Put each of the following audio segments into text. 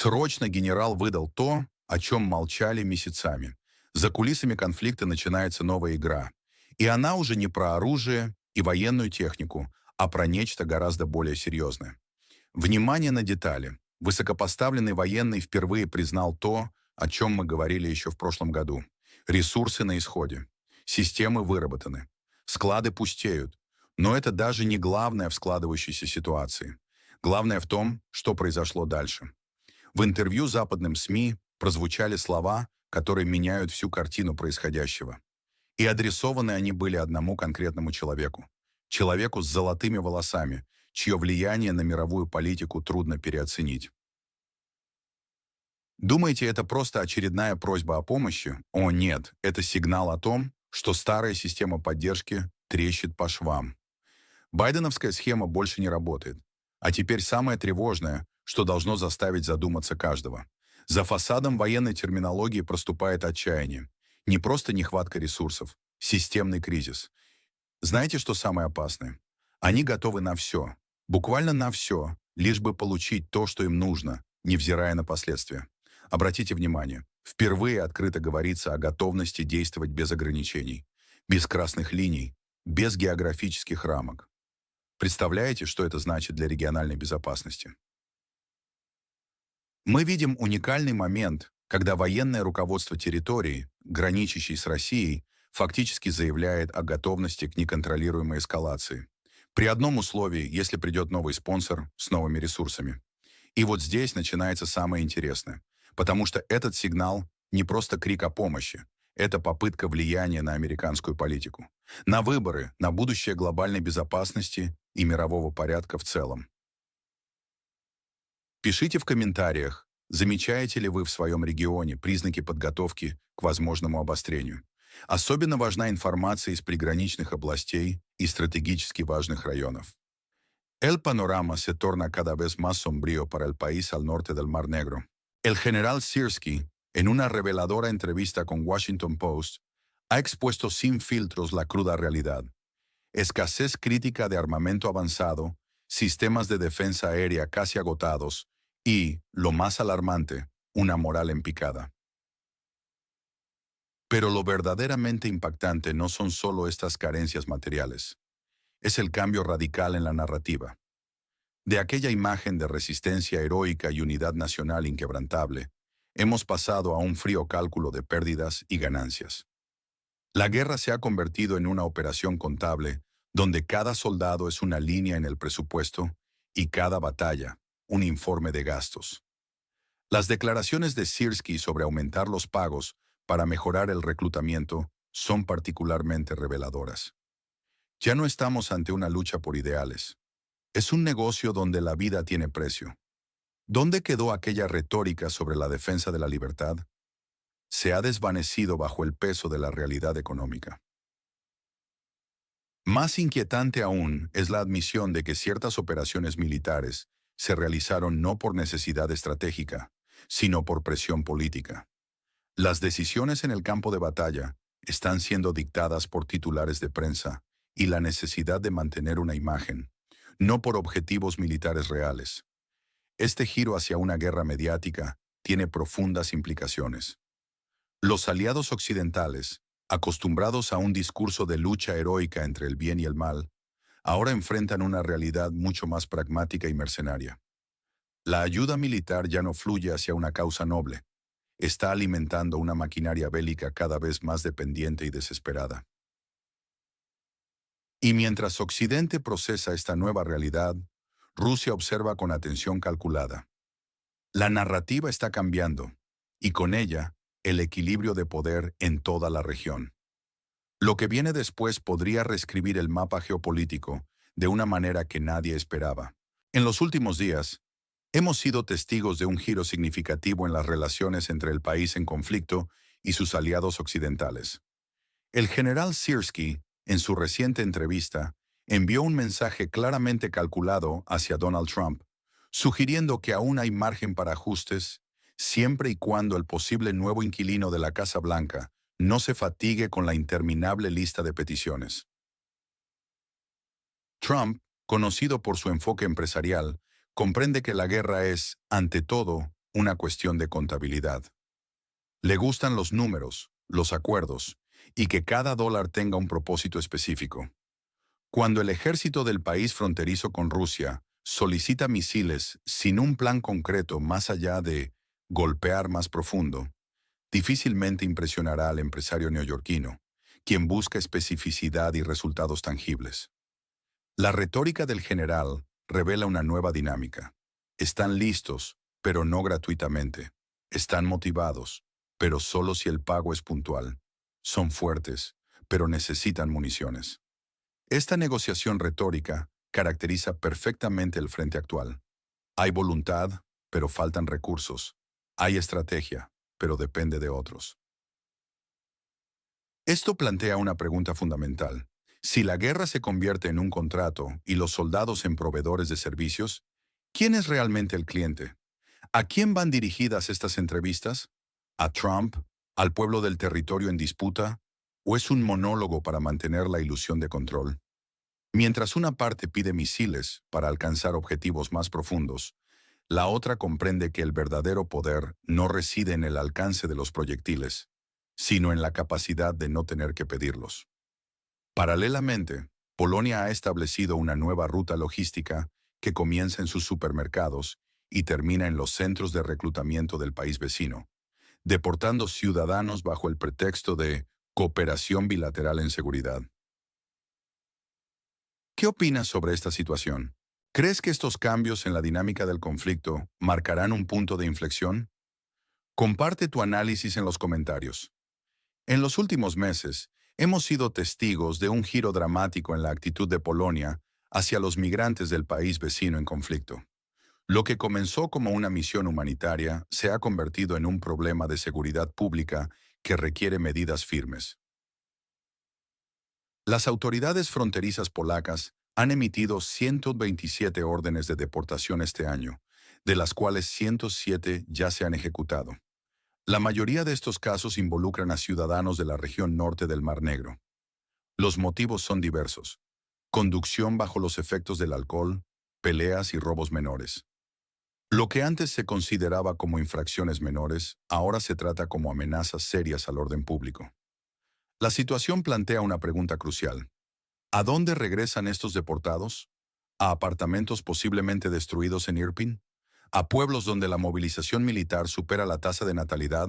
Срочно генерал выдал то, о чем молчали месяцами. За кулисами конфликта начинается новая игра. И она уже не про оружие и военную технику, а про нечто гораздо более серьезное. Внимание на детали. Высокопоставленный военный впервые признал то, о чем мы говорили еще в прошлом году. Ресурсы на исходе. Системы выработаны. Склады пустеют. Но это даже не главное в складывающейся ситуации. Главное в том, что произошло дальше. В интервью западным СМИ прозвучали слова, которые меняют всю картину происходящего. И адресованы они были одному конкретному человеку. Человеку с золотыми волосами, чье влияние на мировую политику трудно переоценить. Думаете, это просто очередная просьба о помощи? О нет, это сигнал о том, что старая система поддержки трещит по швам. Байденовская схема больше не работает. А теперь самое тревожное, что должно заставить задуматься каждого. За фасадом военной терминологии проступает отчаяние. Не просто нехватка ресурсов, системный кризис. Знаете, что самое опасное? Они готовы на все, буквально на все, лишь бы получить то, что им нужно, невзирая на последствия. Обратите внимание, впервые открыто говорится о готовности действовать без ограничений, без красных линий, без географических рамок. Представляете, что это значит для региональной безопасности? Мы видим уникальный момент, когда военное руководство территории, граничащей с Россией, фактически заявляет о готовности к неконтролируемой эскалации. При одном условии, если придет новый спонсор с новыми ресурсами. И вот здесь начинается самое интересное, потому что этот сигнал не просто крик о помощи, это попытка влияния на американскую политику, на выборы, на будущее глобальной безопасности и мирового порядка в целом. Пишите в комментариях, замечаете ли вы в своем регионе признаки подготовки к возможному обострению. Особенно важна информация из приграничных областей и стратегически важных районов. El panorama se torna cada vez más sombrío para el país al norte del Mar Negro. El general Sirski, en una reveladora entrevista con Washington Post, ha expuesto sin filtros la cruda realidad. Escasez crítica de armamento avanzado, sistemas de defensa aérea casi agotados y, lo más alarmante, una moral en picada. Pero lo verdaderamente impactante no son solo estas carencias materiales. Es el cambio radical en la narrativa. De aquella imagen de resistencia heroica y unidad nacional inquebrantable, hemos pasado a un frío cálculo de pérdidas y ganancias. La guerra se ha convertido en una operación contable, donde cada soldado es una línea en el presupuesto y cada batalla, un informe de gastos. Las declaraciones de Sirski sobre aumentar los pagos para mejorar el reclutamiento son particularmente reveladoras. Ya no estamos ante una lucha por ideales. Es un negocio donde la vida tiene precio. ¿Dónde quedó aquella retórica sobre la defensa de la libertad? Se ha desvanecido bajo el peso de la realidad económica. Más inquietante aún es la admisión de que ciertas operaciones militares se realizaron no por necesidad estratégica, sino por presión política. Las decisiones en el campo de batalla están siendo dictadas por titulares de prensa y la necesidad de mantener una imagen, no por objetivos militares reales. Este giro hacia una guerra mediática tiene profundas implicaciones. Los aliados occidentales, acostumbrados a un discurso de lucha heroica entre el bien y el mal, ahora enfrentan una realidad mucho más pragmática y mercenaria. La ayuda militar ya no fluye hacia una causa noble, está alimentando una maquinaria bélica cada vez más dependiente y desesperada. Y mientras Occidente procesa esta nueva realidad, Rusia observa con atención calculada. La narrativa está cambiando, y con ella, el equilibrio de poder en toda la región. Lo que viene después podría reescribir el mapa geopolítico de una manera que nadie esperaba. En los últimos días, hemos sido testigos de un giro significativo en las relaciones entre el país en conflicto y sus aliados occidentales. El general Sirski, en su reciente entrevista, envió un mensaje claramente calculado hacia Donald Trump, sugiriendo que aún hay margen para ajustes, siempre y cuando el posible nuevo inquilino de la Casa Blanca no se fatigue con la interminable lista de peticiones. Trump, conocido por su enfoque empresarial, comprende que la guerra es, ante todo, una cuestión de contabilidad. Le gustan los números, los acuerdos, y que cada dólar tenga un propósito específico. Cuando el ejército del país fronterizo con Rusia solicita misiles sin un plan concreto más allá de golpear más profundo, difícilmente impresionará al empresario neoyorquino, quien busca especificidad y resultados tangibles. La retórica del general revela una nueva dinámica. Están listos, pero no gratuitamente. Están motivados, pero solo si el pago es puntual. Son fuertes, pero necesitan municiones. Esta negociación retórica caracteriza perfectamente el frente actual. Hay voluntad, pero faltan recursos. Hay estrategia, pero depende de otros. Esto plantea una pregunta fundamental. Si la guerra se convierte en un contrato y los soldados en proveedores de servicios, ¿quién es realmente el cliente? ¿A quién van dirigidas estas entrevistas? ¿A Trump? ¿Al pueblo del territorio en disputa? ¿O es un monólogo para mantener la ilusión de control? Mientras una parte pide misiles para alcanzar objetivos más profundos, la otra comprende que el verdadero poder no reside en el alcance de los proyectiles, sino en la capacidad de no tener que pedirlos. Paralelamente, Polonia ha establecido una nueva ruta logística que comienza en sus supermercados y termina en los centros de reclutamiento del país vecino, deportando ciudadanos bajo el pretexto de cooperación bilateral en seguridad. ¿Qué opinas sobre esta situación? ¿Crees que estos cambios en la dinámica del conflicto marcarán un punto de inflexión? Comparte tu análisis en los comentarios. En los últimos meses, hemos sido testigos de un giro dramático en la actitud de Polonia hacia los migrantes del país vecino en conflicto. Lo que comenzó como una misión humanitaria se ha convertido en un problema de seguridad pública que requiere medidas firmes. Las autoridades fronterizas polacas han emitido 127 órdenes de deportación este año, de las cuales 107 ya se han ejecutado. La mayoría de estos casos involucran a ciudadanos de la región norte del Mar Negro. Los motivos son diversos: conducción bajo los efectos del alcohol, peleas y robos menores. Lo que antes se consideraba como infracciones menores, ahora se trata como amenazas serias al orden público. La situación plantea una pregunta crucial. ¿A dónde regresan estos deportados? ¿A apartamentos posiblemente destruidos en Irpin? ¿A pueblos donde la movilización militar supera la tasa de natalidad?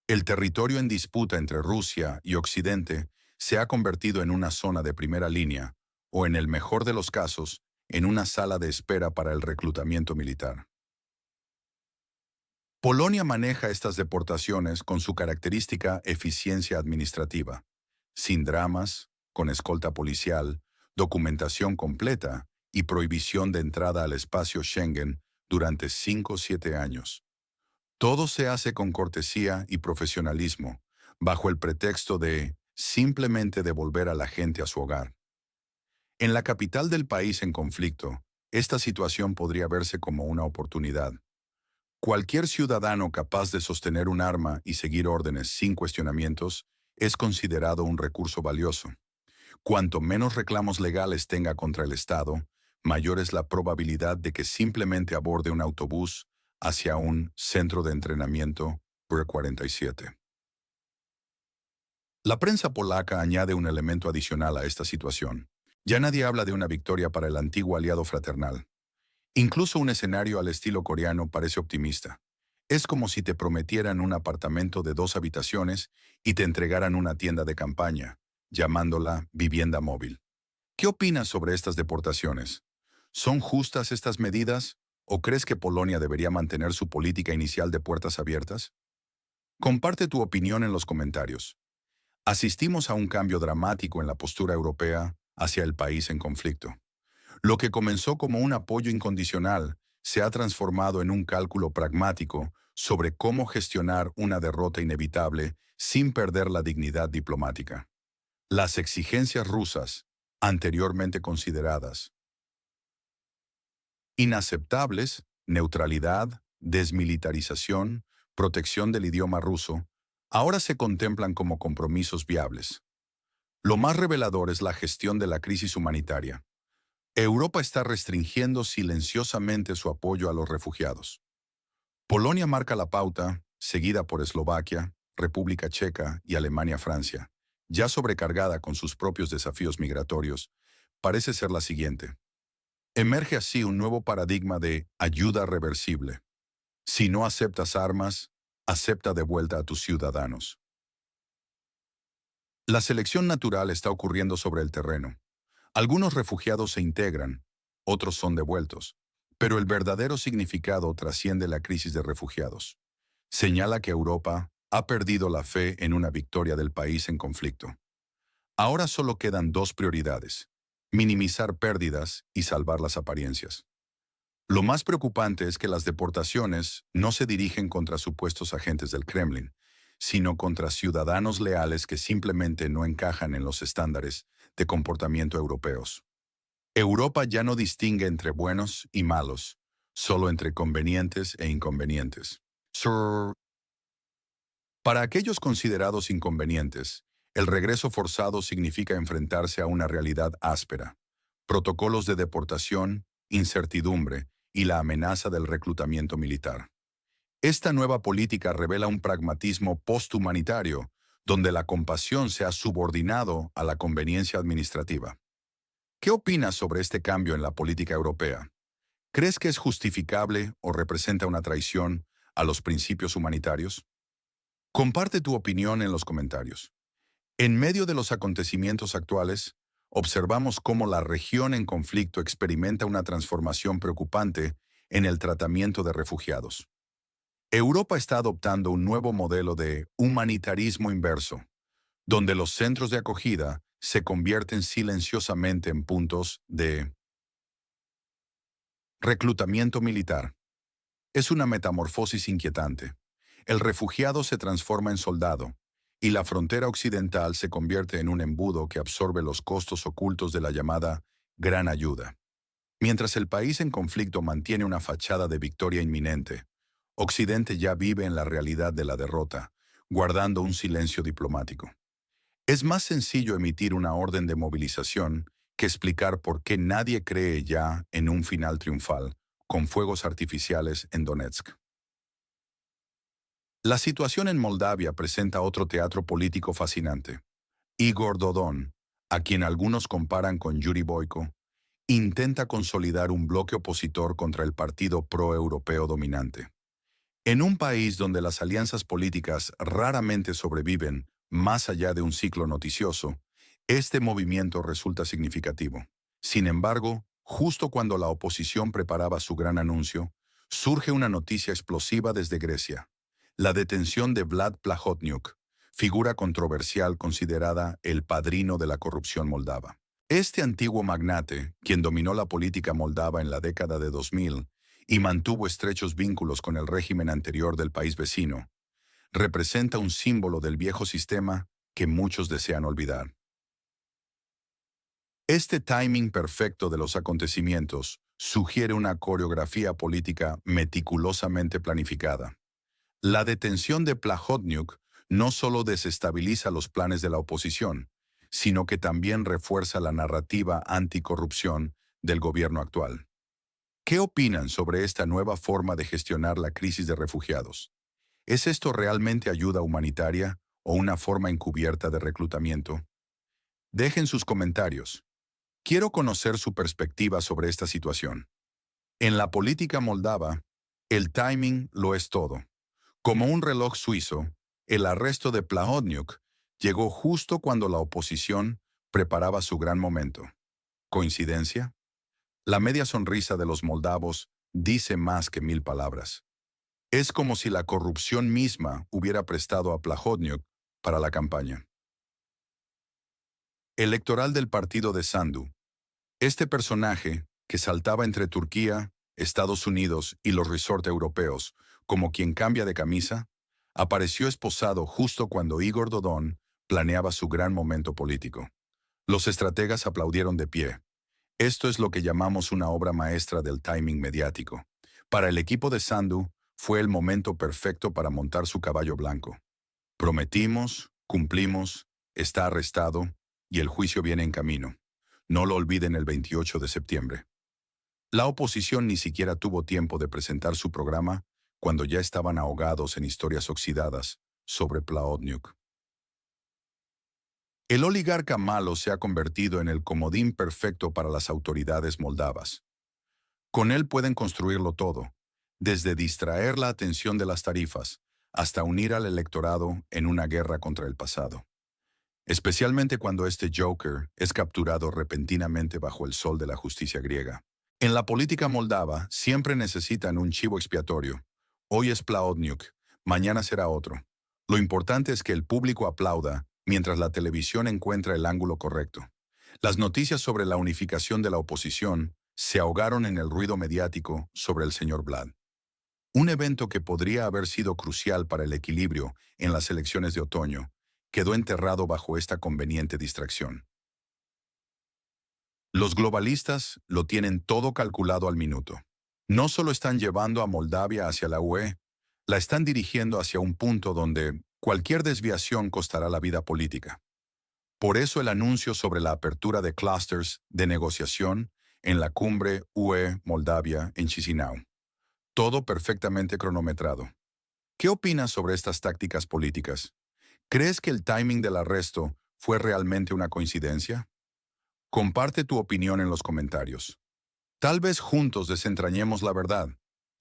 El territorio en disputa entre Rusia y Occidente se ha convertido en una zona de primera línea, o en el mejor de los casos, en una sala de espera para el reclutamiento militar. Polonia maneja estas deportaciones con su característica eficiencia administrativa, sin dramas, con escolta policial, documentación completa y prohibición de entrada al espacio Schengen durante 5 o 7 años. Todo se hace con cortesía y profesionalismo, bajo el pretexto de simplemente devolver a la gente a su hogar. En la capital del país en conflicto, esta situación podría verse como una oportunidad. Cualquier ciudadano capaz de sostener un arma y seguir órdenes sin cuestionamientos es considerado un recurso valioso. Cuanto menos reclamos legales tenga contra el Estado, mayor es la probabilidad de que simplemente aborde un autobús hacia un centro de entrenamiento R-47. La prensa polaca añade un elemento adicional a esta situación. Ya nadie habla de una victoria para el antiguo aliado fraternal. Incluso un escenario al estilo coreano parece optimista. Es como si te prometieran un apartamento de 2 habitaciones y te entregaran una tienda de campaña, llamándola vivienda móvil. ¿Qué opinas sobre estas deportaciones? ¿Son justas estas medidas o crees que Polonia debería mantener su política inicial de puertas abiertas? Comparte tu opinión en los comentarios. Asistimos a un cambio dramático en la postura europea hacia el país en conflicto. Lo que comenzó como un apoyo incondicional se ha transformado en un cálculo pragmático sobre cómo gestionar una derrota inevitable sin perder la dignidad diplomática. Las exigencias rusas, anteriormente consideradas inaceptables, neutralidad, desmilitarización, protección del idioma ruso, ahora se contemplan como compromisos viables. Lo más revelador es la gestión de la crisis humanitaria. Europa está restringiendo silenciosamente su apoyo a los refugiados. Polonia marca la pauta, seguida por Eslovaquia, República Checa y Alemania-Francia. Ya sobrecargada con sus propios desafíos migratorios, parece ser la siguiente. Emerge así un nuevo paradigma de ayuda reversible. Si no aceptas armas, acepta de vuelta a tus ciudadanos. La selección natural está ocurriendo sobre el terreno. Algunos refugiados se integran, otros son devueltos, pero el verdadero significado trasciende la crisis de refugiados. Señala que Europa ha perdido la fe en una victoria del país en conflicto. Ahora solo quedan dos prioridades: minimizar pérdidas y salvar las apariencias. Lo más preocupante es que las deportaciones no se dirigen contra supuestos agentes del Kremlin, sino contra ciudadanos leales que simplemente no encajan en los estándares de comportamiento europeos. Europa ya no distingue entre buenos y malos, solo entre convenientes e inconvenientes. Para aquellos considerados inconvenientes, el regreso forzado significa enfrentarse a una realidad áspera: protocolos de deportación, incertidumbre y la amenaza del reclutamiento militar. Esta nueva política revela un pragmatismo posthumanitario, donde la compasión se ha subordinado a la conveniencia administrativa. ¿Qué opinas sobre este cambio en la política europea? ¿Crees que es justificable o representa una traición a los principios humanitarios? Comparte tu opinión en los comentarios. En medio de los acontecimientos actuales, observamos cómo la región en conflicto experimenta una transformación preocupante en el tratamiento de refugiados. Europa está adoptando un nuevo modelo de humanitarismo inverso, donde los centros de acogida se convierten silenciosamente en puntos de reclutamiento militar. Es una metamorfosis inquietante. El refugiado se transforma en soldado, y la frontera occidental se convierte en un embudo que absorbe los costos ocultos de la llamada gran ayuda. Mientras el país en conflicto mantiene una fachada de victoria inminente, Occidente ya vive en la realidad de la derrota, guardando un silencio diplomático. Es más sencillo emitir una orden de movilización que explicar por qué nadie cree ya en un final triunfal, con fuegos artificiales en Donetsk. La situación en Moldavia presenta otro teatro político fascinante. Igor Dodon, a quien algunos comparan con Yuri Boyko, intenta consolidar un bloque opositor contra el partido pro-europeo dominante. En un país donde las alianzas políticas raramente sobreviven más allá de un ciclo noticioso, este movimiento resulta significativo. Sin embargo, justo cuando la oposición preparaba su gran anuncio, surge una noticia explosiva desde Grecia: la detención de Vlad Plahotniuc, figura controversial considerada el padrino de la corrupción moldava. Este antiguo magnate, quien dominó la política moldava en la década de 2000 y mantuvo estrechos vínculos con el régimen anterior del país vecino, representa un símbolo del viejo sistema que muchos desean olvidar. Este timing perfecto de los acontecimientos sugiere una coreografía política meticulosamente planificada. La detención de Plahotniuc no solo desestabiliza los planes de la oposición, sino que también refuerza la narrativa anticorrupción del gobierno actual. ¿Qué opinan sobre esta nueva forma de gestionar la crisis de refugiados? ¿Es esto realmente ayuda humanitaria o una forma encubierta de reclutamiento? Dejen sus comentarios. Quiero conocer su perspectiva sobre esta situación. En la política moldava, el timing lo es todo. Como un reloj suizo, el arresto de Plahotniuc llegó justo cuando la oposición preparaba su gran momento. ¿Coincidencia? La media sonrisa de los moldavos dice más que 1000 palabras. Es como si la corrupción misma hubiera prestado a Plahotniuc para la campaña electoral del partido de Sandu. Este personaje, que saltaba entre Turquía, Estados Unidos y los resorts europeos, como quien cambia de camisa, apareció esposado justo cuando Igor Dodon planeaba su gran momento político. Los estrategas aplaudieron de pie. Esto es lo que llamamos una obra maestra del timing mediático. Para el equipo de Sandu, fue el momento perfecto para montar su caballo blanco. Prometimos, cumplimos, está arrestado y el juicio viene en camino. No lo olviden el 28 de septiembre. La oposición ni siquiera tuvo tiempo de presentar su programa cuando ya estaban ahogados en historias oxidadas sobre Plahotniuc. El oligarca malo se ha convertido en el comodín perfecto para las autoridades moldavas. Con él pueden construirlo todo, desde distraer la atención de las tarifas hasta unir al electorado en una guerra contra el pasado. Especialmente cuando este Joker es capturado repentinamente bajo el sol de la justicia griega. En la política moldava siempre necesitan un chivo expiatorio. Hoy es Plahotniuc, mañana será otro. Lo importante es que el público aplauda mientras la televisión encuentra el ángulo correcto. Las noticias sobre la unificación de la oposición se ahogaron en el ruido mediático sobre el señor Vlad. Un evento que podría haber sido crucial para el equilibrio en las elecciones de otoño quedó enterrado bajo esta conveniente distracción. Los globalistas lo tienen todo calculado al minuto. No solo están llevando a Moldavia hacia la UE, la están dirigiendo hacia un punto donde cualquier desviación costará la vida política. Por eso el anuncio sobre la apertura de clústeres de negociación en la cumbre UE-Moldavia en Chisinau. Todo perfectamente cronometrado. ¿Qué opinas sobre estas tácticas políticas? ¿Crees que el timing del arresto fue realmente una coincidencia? Comparte tu opinión en los comentarios. Tal vez juntos desentrañemos la verdad.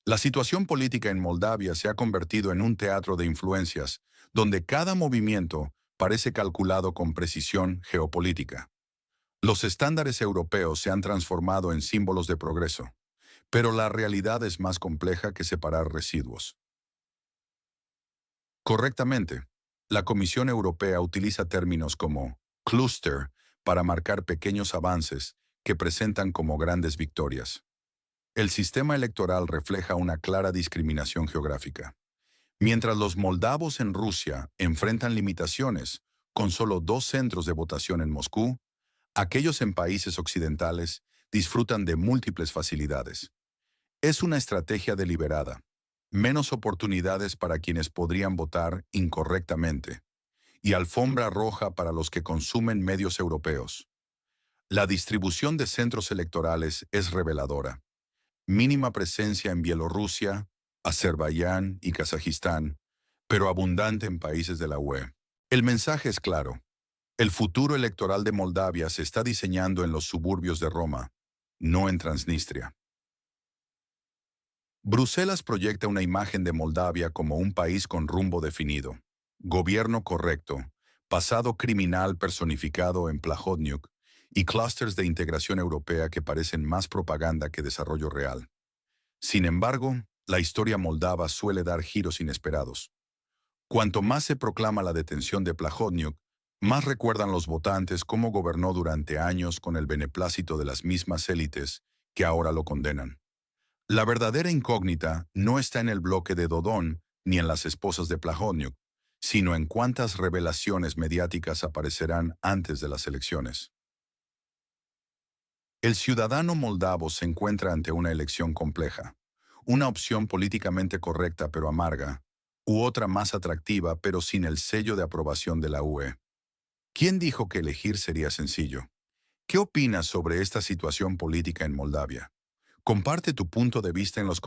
La situación política en Moldavia se ha convertido en un teatro de influencias, donde cada movimiento parece calculado con precisión geopolítica. Los estándares europeos se han transformado en símbolos de progreso, pero la realidad es más compleja que separar residuos. Correctamente, la Comisión Europea utiliza términos como clúster para marcar pequeños avances que presentan como grandes victorias. El sistema electoral refleja una clara discriminación geográfica. Mientras los moldavos en Rusia enfrentan limitaciones con solo 2 centros de votación en Moscú, aquellos en países occidentales disfrutan de múltiples facilidades. Es una estrategia deliberada. Menos oportunidades para quienes podrían votar incorrectamente y alfombra roja para los que consumen medios europeos. La distribución de centros electorales es reveladora. Mínima presencia en Bielorrusia, Azerbaiyán y Kazajistán, pero abundante en países de la UE. El mensaje es claro. El futuro electoral de Moldavia se está diseñando en los suburbios de Roma, no en Transnistria. Bruselas proyecta una imagen de Moldavia como un país con rumbo definido, gobierno correcto, pasado criminal personificado en Plahotniuc y clústeres de integración europea que parecen más propaganda que desarrollo real. Sin embargo, la historia moldava suele dar giros inesperados. Cuanto más se proclama la detención de Plahotniuc, más recuerdan los votantes cómo gobernó durante años con el beneplácito de las mismas élites que ahora lo condenan. La verdadera incógnita no está en el bloque de Dodon ni en las esposas de Plahotniuc, sino en cuántas revelaciones mediáticas aparecerán antes de las elecciones. El ciudadano moldavo se encuentra ante una elección compleja, una opción políticamente correcta pero amarga, u otra más atractiva pero sin el sello de aprobación de la UE. ¿Quién dijo que elegir sería sencillo? ¿Qué opinas sobre esta situación política en Moldavia? Comparte tu punto de vista en los